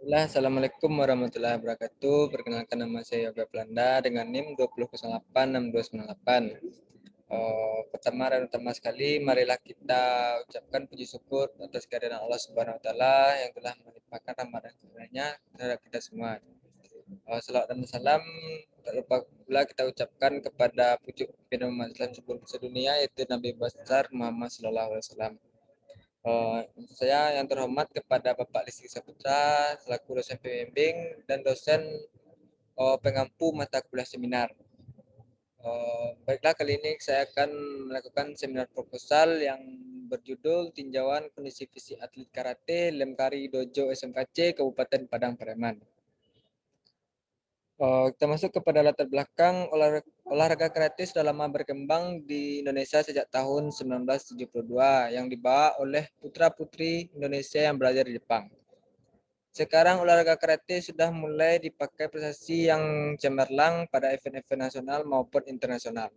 Assalamualaikum warahmatullahi wabarakatuh. Perkenalkan nama saya Yoga Belanda dengan NIM 20086298. Pertama dan utama sekali, marilah kita ucapkan puji syukur atas kehadiran Allah Subhanahu Wa Taala yang telah melimpahkan rahmat dan karunia terhadap kita semua. Salawat dan salam tak lupa pula kita ucapkan kepada pucuk pimpinan umat Islam sedunia yaitu Nabi besar Muhammad Sallallahu Alaihi Wasallam. Saya yang terhormat kepada Bapak Listrik Saputra selaku dosen pembimbing dan dosen pengampu mata kuliah seminar. Baiklah, kali ini saya akan melakukan seminar proposal yang berjudul Tinjauan Kondisi Fisik Atlet Karate Lemkari Dojo SMKC Kabupaten Padang Pariaman. Kita masuk kepada latar belakang olahraga karate sudah lama berkembang di Indonesia sejak tahun 1972 yang dibawa oleh putra-putri Indonesia yang belajar di Jepang. Sekarang olahraga karate sudah mulai dipakai prestasi yang cemerlang pada event-event nasional maupun internasional.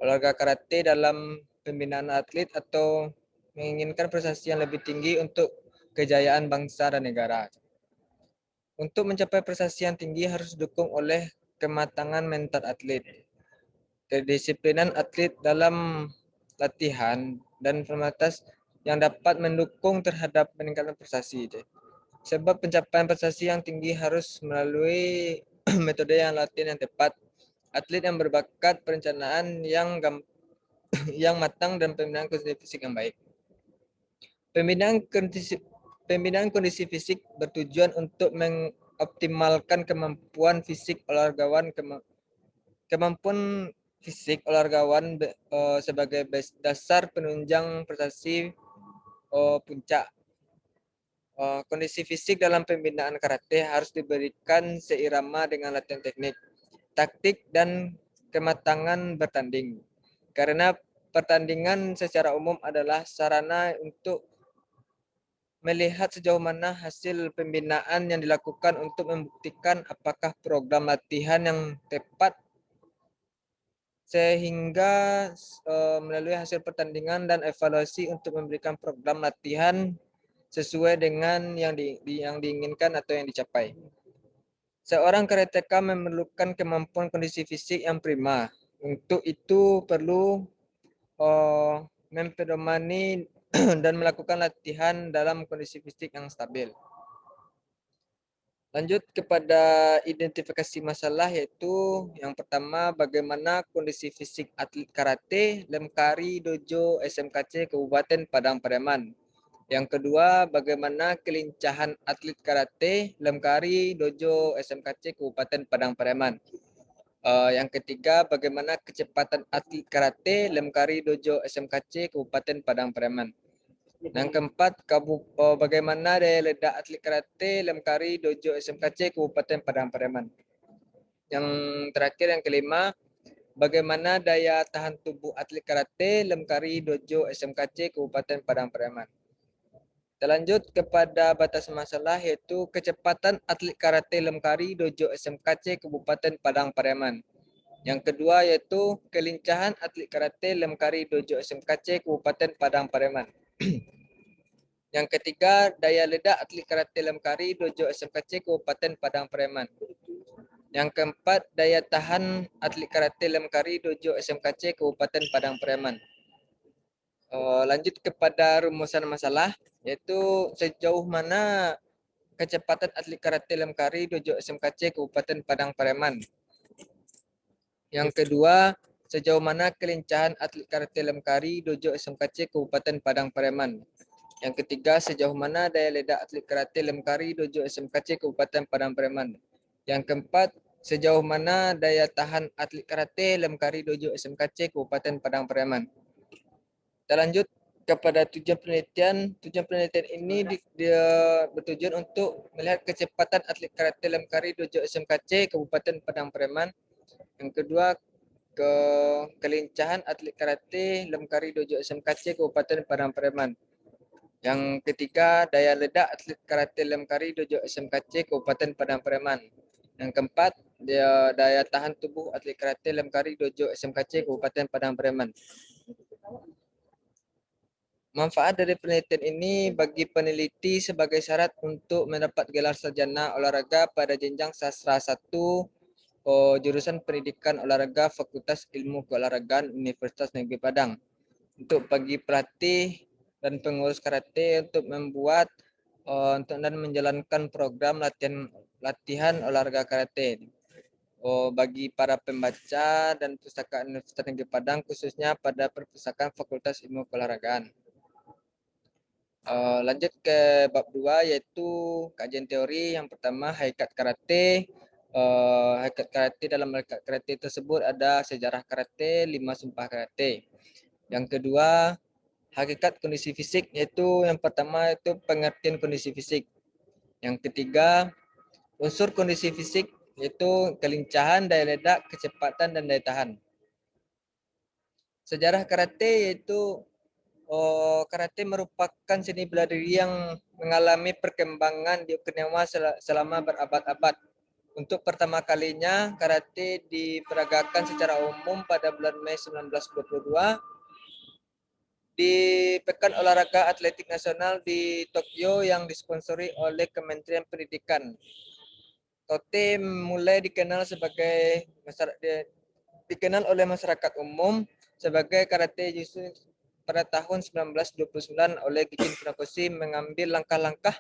Olahraga karate dalam pembinaan atlet atau menginginkan prestasi yang lebih tinggi untuk kejayaan bangsa dan negara. Untuk mencapai prestasi yang tinggi harus didukung oleh kematangan mental atlet, kedisiplinan atlet dalam latihan, dan formalitas yang dapat mendukung terhadap peningkatan prestasi. Sebab pencapaian prestasi yang tinggi harus melalui metode yang latihan yang tepat, atlet yang berbakat, perencanaan yang matang, dan pembinaan kondisi fisik yang baik. Pembinaan kondisi fisik bertujuan untuk mengoptimalkan kemampuan fisik olaragawan, kemampuan fisik olaragawan sebagai dasar penunjang prestasi puncak. Kondisi fisik dalam pembinaan karate harus diberikan seirama dengan latihan teknik, taktik, dan kematangan bertanding. Karena pertandingan secara umum adalah sarana untuk melihat sejauh mana hasil pembinaan yang dilakukan untuk membuktikan apakah program latihan yang tepat, sehingga melalui hasil pertandingan dan evaluasi untuk memberikan program latihan sesuai dengan yang diinginkan atau yang dicapai. Seorang karateka memerlukan kemampuan kondisi fisik yang prima. Untuk itu perlu mempedomani dan melakukan latihan dalam kondisi fisik yang stabil. Lanjut kepada identifikasi masalah, yaitu yang pertama, bagaimana kondisi fisik atlet karate Lemkari Dojo SMKC Kabupaten Padang Pariaman. Yang kedua, bagaimana kelincahan atlet karate Lemkari Dojo SMKC Kabupaten Padang Pariaman. Yang ketiga, bagaimana kecepatan atlet karate Lemkari Dojo SMKC Kabupaten Padang Pariaman. Yang keempat, bagaimana daya ledak atlet karate Lemkari Dojo SMKC Kabupaten Padang Pariaman. Yang terakhir, yang kelima, bagaimana daya tahan tubuh atlet karate Lemkari Dojo SMKC Kabupaten Padang Pariaman. Kita lanjut kepada batas masalah, yaitu kecepatan atlet karate Lemkari Dojo SMKC Kabupaten Padang Pariaman. Yang kedua yaitu kelincahan atlet karate Lemkari Dojo SMKC Kabupaten Padang Pariaman. Yang ketiga, daya ledak atlet karate Lemkari Dojo SMKC Kabupaten Padang Pariaman. Yang keempat, daya tahan atlet karate Lemkari Dojo SMKC Kabupaten Padang Pariaman. Lanjut kepada rumusan masalah, yaitu sejauh mana kecepatan atlet karate Lemkari Dojo SMKC Kabupaten Padang Pariaman. Yang kedua, sejauh mana kelincahan atlet karate Lemkari Dojo SMKC Kabupaten Padang Pariaman. Yang ketiga, sejauh mana daya ledak atlet karate Lemkari Dojo SMKC Kabupaten Padang Pariaman. Yang keempat, sejauh mana daya tahan atlet karate Lemkari Dojo SMKC Kabupaten Padang Pariaman. Kita lanjut kepada tujuan penelitian. Tujuan penelitian ini dia bertujuan untuk melihat kecepatan atlet karate Lemkari Dojo SMKC Kabupaten Padang Pariaman. Yang kedua, kelincahan atlet karate Lemkari Dojo SMKC Kabupaten Padang Pariaman. Yang ketiga, daya ledak atlet karate Lemkari Dojo SMKC Kabupaten Padang Pariaman. Yang keempat, daya tahan tubuh atlet karate Lemkari Dojo SMKC Kabupaten Padang Pariaman. Manfaat dari penelitian ini bagi peneliti sebagai syarat untuk mendapat gelar sarjana olahraga pada jenjang sastra 1 jurusan pendidikan olahraga Fakultas Ilmu Keolahragaan Universitas Negeri Padang. Untuk bagi pelatih dan pengurus karate untuk membuat dan menjalankan program latihan olahraga karate. Bagi para pembaca dan pustaka Universitas Negeri Padang khususnya pada perpustakaan Fakultas Ilmu Keolahragaan. Lanjut ke bab 2 yaitu kajian teori. Yang pertama hakikat karate. Hakikat karate, dalam hakikat karate tersebut ada sejarah karate, 5 sumpah karate. Yang kedua hakikat kondisi fisik, yaitu yang pertama itu pengertian kondisi fisik. Yang ketiga unsur kondisi fisik, yaitu kelincahan, daya ledak, kecepatan, dan daya tahan. Sejarah karate yaitu karate merupakan seni bela diri yang mengalami perkembangan di Okinawa selama berabad-abad. Untuk pertama kalinya, karate diperagakan secara umum pada bulan Mei 1922 di Pekan Olahraga Atletik Nasional di Tokyo yang disponsori oleh Kementerian Pendidikan. Karate mulai dikenal oleh masyarakat umum sebagai karate jutsu pada tahun 1929 oleh Gikin Funakoshi mengambil langkah-langkah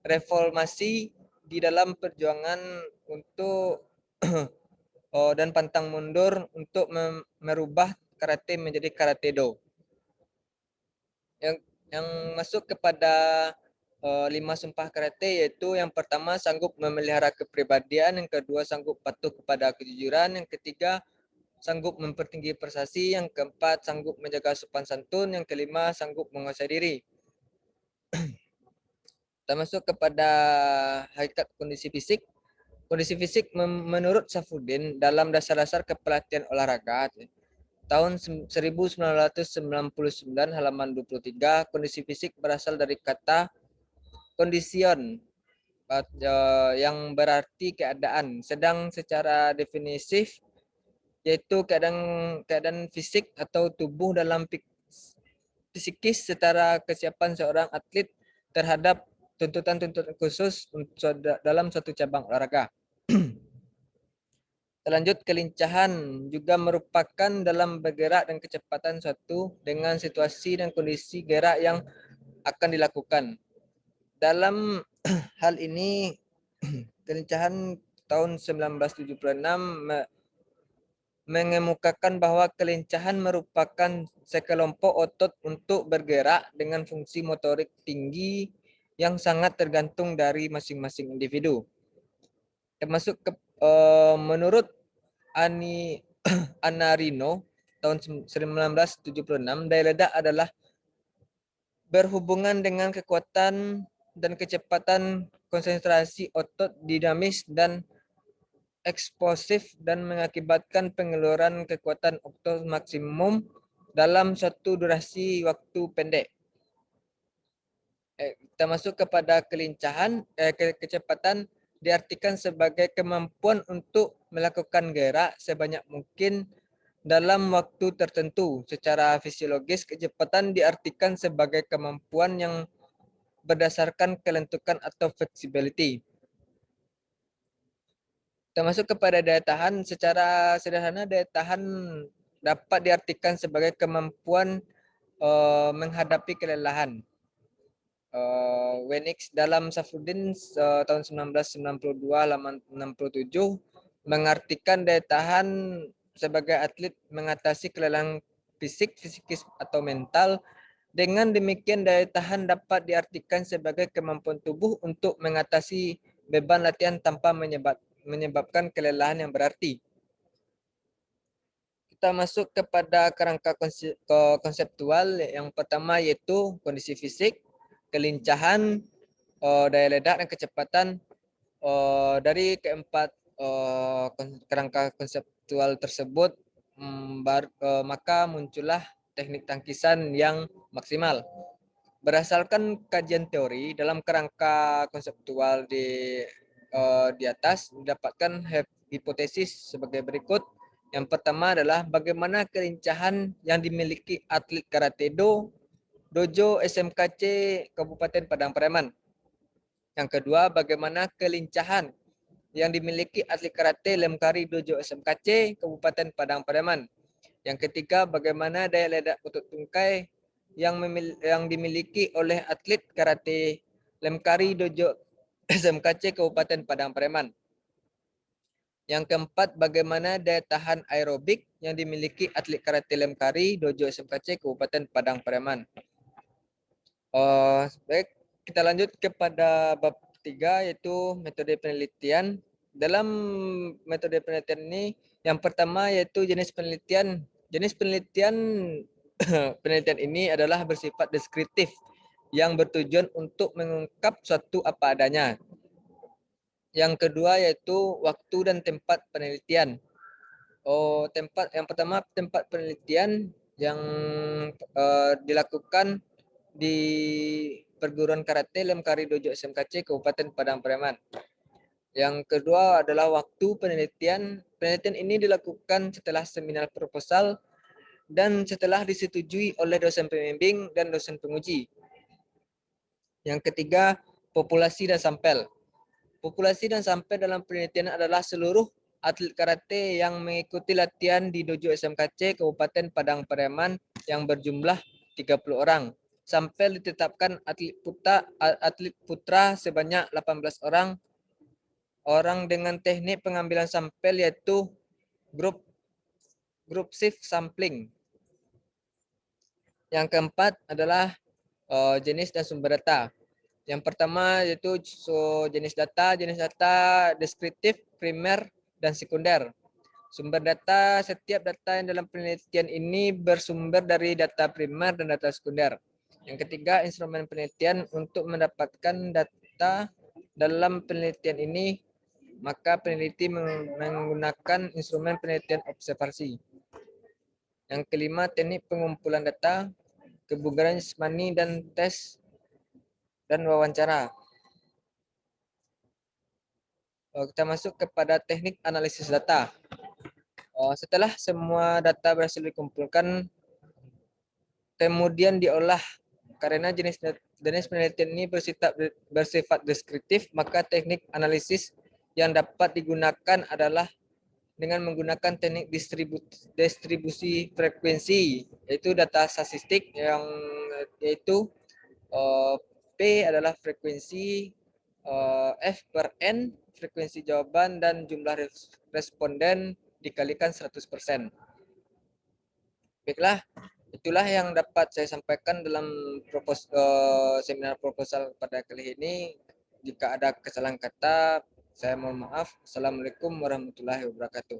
reformasi di dalam perjuangan untuk dan pantang mundur untuk merubah karate menjadi karate do. Yang masuk kepada 5 sumpah karate yaitu yang pertama sanggup memelihara kepribadian, yang kedua sanggup patuh kepada kejujuran, yang ketiga sanggup mempertinggi prestasi, yang keempat sanggup menjaga sopan santun, yang kelima sanggup menguasai diri. Kita masuk kepada hakikat kondisi fisik. Kondisi fisik menurut Safudin dalam dasar-dasar kepelatihan olahraga tahun 1999 halaman 23, kondisi fisik berasal dari kata kondision yang berarti keadaan, sedang secara definisif yaitu keadaan fisik atau tubuh dalam psikis setara kesiapan seorang atlet terhadap tuntutan-tuntutan khusus dalam suatu cabang olahraga. Lanjut, kelincahan juga merupakan dalam bergerak dan kecepatan suatu dengan situasi dan kondisi gerak yang akan dilakukan. Dalam hal ini, kelincahan tahun 1976 mengemukakan bahwa kelincahan merupakan sekelompok otot untuk bergerak dengan fungsi motorik tinggi yang sangat tergantung dari masing-masing individu. Termasuk menurut Anna Rino tahun 1976, daya ledak adalah berhubungan dengan kekuatan dan kecepatan konsentrasi otot dinamis dan eksplosif dan mengakibatkan pengeluaran kekuatan otot maksimum dalam suatu durasi waktu pendek. Kita masuk kepada kelincahan, kecepatan diartikan sebagai kemampuan untuk melakukan gerak sebanyak mungkin dalam waktu tertentu. Secara fisiologis, kecepatan diartikan sebagai kemampuan yang berdasarkan kelentukan atau flexibility. Kita masuk kepada daya tahan. Secara sederhana, daya tahan dapat diartikan sebagai kemampuan menghadapi kelelahan. Wenix dalam Safruddin tahun 1992 halaman 67 mengartikan daya tahan sebagai atlet mengatasi kelelahan fisik, psikis atau mental. Dengan demikian daya tahan dapat diartikan sebagai kemampuan tubuh untuk mengatasi beban latihan tanpa menyebabkan kelelahan yang berarti. Kita masuk kepada kerangka konseptual. Yang pertama yaitu kondisi fisik, kelincahan, daya ledak, dan kecepatan. Dari keempat kerangka konseptual tersebut, maka muncullah teknik tangkisan yang maksimal. Berdasarkan kajian teori dalam kerangka konseptual di atas, didapatkan hipotesis sebagai berikut. Yang pertama adalah bagaimana kelincahan yang dimiliki atlet karate do Dojo SMKC Kabupaten Padang Pariaman. Yang kedua, bagaimana kelincahan yang dimiliki atlet karate Lemkari Dojo SMKC Kabupaten Padang Pariaman. Yang ketiga, bagaimana daya ledak otot tungkai yang dimiliki oleh atlet karate Lemkari Dojo SMKC Kabupaten Padang Pariaman. Yang keempat, bagaimana daya tahan aerobik yang dimiliki atlet karate Lemkari Dojo SMKC Kabupaten Padang Pariaman. Baik, kita lanjut kepada bab 3 yaitu metode penelitian. Dalam metode penelitian ini, yang pertama yaitu jenis penelitian. Jenis penelitian penelitian ini adalah bersifat deskriptif yang bertujuan untuk mengungkap suatu apa adanya. Yang kedua yaitu waktu dan tempat penelitian. Yang pertama tempat penelitian yang dilakukan di perguruan karate Lemkari Dojo SMKC Kabupaten Padang Pariaman. Yang kedua adalah waktu penelitian. Penelitian ini dilakukan setelah seminar proposal dan setelah disetujui oleh dosen pembimbing dan dosen penguji. Yang ketiga, populasi dan sampel. Populasi dan sampel dalam penelitian adalah seluruh atlet karate yang mengikuti latihan di Dojo SMKC Kabupaten Padang Pariaman yang berjumlah 30 orang. Sampel ditetapkan atlet putra sebanyak 18 orang dengan teknik pengambilan sampel yaitu group shift sampling. Yang keempat adalah jenis dan sumber data. Yang pertama yaitu jenis data deskriptif, primer, dan sekunder. Sumber data, setiap data yang dalam penelitian ini bersumber dari data primer dan data sekunder. Yang ketiga, instrumen penelitian. Untuk mendapatkan data dalam penelitian ini, maka peneliti menggunakan instrumen penelitian observasi. Yang kelima, teknik pengumpulan data, kebugaran jasmani dan tes dan wawancara. Kita masuk kepada teknik analisis data. Setelah semua data berhasil dikumpulkan, kemudian diolah. Karena jenis penelitian ini bersifat deskriptif, maka teknik analisis yang dapat digunakan adalah dengan menggunakan teknik distribusi frekuensi, yaitu data statistik yaitu P adalah frekuensi, F per N frekuensi jawaban, dan jumlah responden dikalikan 100%. Baiklah, itulah yang dapat saya sampaikan dalam seminar proposal pada kali ini. Jika ada kesalahan kata, saya mohon maaf. Assalamualaikum warahmatullahi wabarakatuh.